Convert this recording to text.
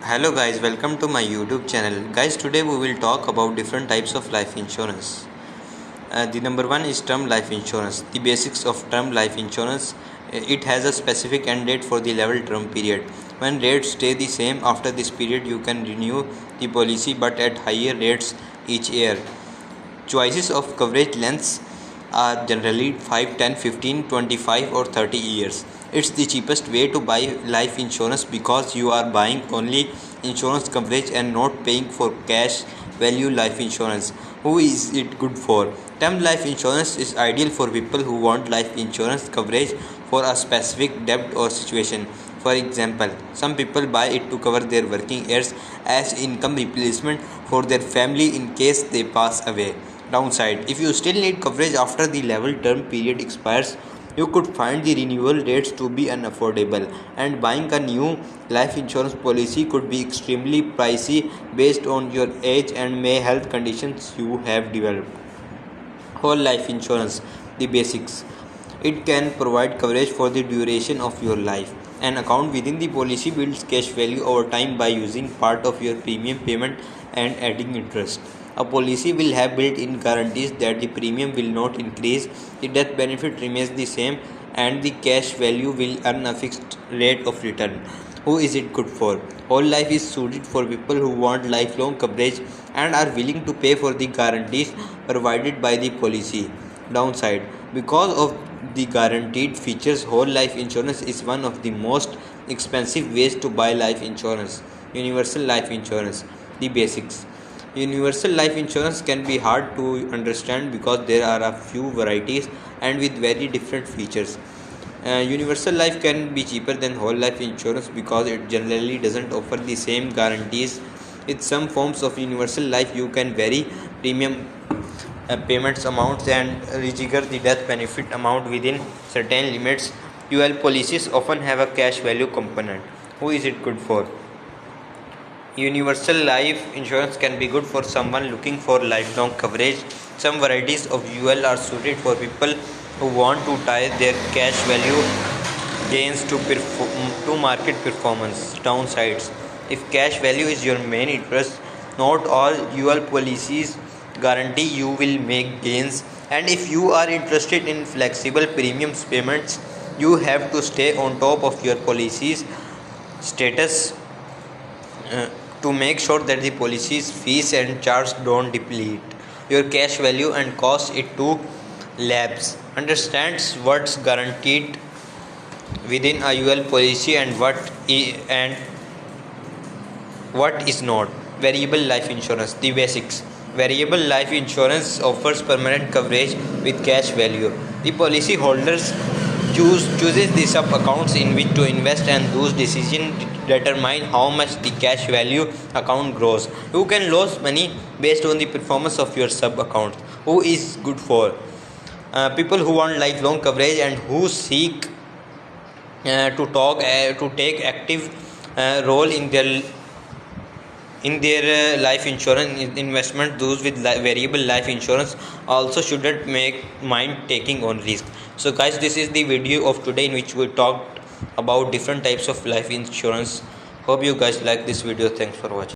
Hello guys, welcome to my YouTube channel. Guys, today we will talk about different types of life insurance. The number one is term life insurance. The basics of term life insurance. It has a specific end date for the level term period. When rates stay the same after this period, you can renew the policy but at higher rates each year. Choices of coverage lengths are generally 5, 10, 15, 25 or 30 years. It's the cheapest way to buy life insurance because you are buying only insurance coverage and not paying for cash value life insurance. Who is it good for? Term life insurance is ideal for people who want life insurance coverage for a specific debt or situation. For example, some people buy it to cover their working years as income replacement for their family in case they pass away. Downside: if you still need coverage after the level term period expires, you could find the renewal rates to be unaffordable, and buying a new life insurance policy could be extremely pricey based on your age and may health conditions you have developed. Whole life insurance. The basics. It can provide coverage for the duration of your life. An account within the policy builds cash value over time by using part of your premium payment and adding interest. A policy will have built in guarantees that the premium will not increase, the death benefit remains the same, and the cash value will earn a fixed rate of return. Who is it good for? Whole life is suited for people who want lifelong coverage and are willing to pay for the guarantees provided by the policy. Downside: because of the guaranteed features, whole life insurance is one of the most expensive ways to buy life insurance. Universal life insurance. The basics. Universal life insurance can be hard to understand because there are a few varieties and with very different features. Universal life can be cheaper than whole life insurance because it generally doesn't offer the same guarantees. With some forms of universal life, you can vary premium payments amounts and rejigger the death benefit amount within certain limits. UL policies often have a cash value component. Who is it good for? Universal life insurance can be good for someone looking for lifelong coverage. Some varieties of UL are suited for people who want to tie their cash value gains to market performance. Downsides: if cash value is your main interest, not all UL policies guarantee you will make gains, and if you are interested in flexible premiums payments, you have to stay on top of your policy's status to make sure that the policy's fees and charges don't deplete your cash value and cause it to lapse. Understands what's guaranteed within a UL policy and what is not. Variable life insurance. The basics. Variable life insurance offers permanent coverage with cash value. The policy holders chooses the sub accounts in which to invest, and those decisions determine how much the cash value account grows. You can lose money based on the performance of your sub account. Who is good for? People who want lifelong coverage and who seek to take active role in their life insurance investment. Those with variable life insurance also shouldn't mind taking on risk. So guys, this is the video of today in which we talked about different types of life insurance. Hope you guys like this video. Thanks for watching.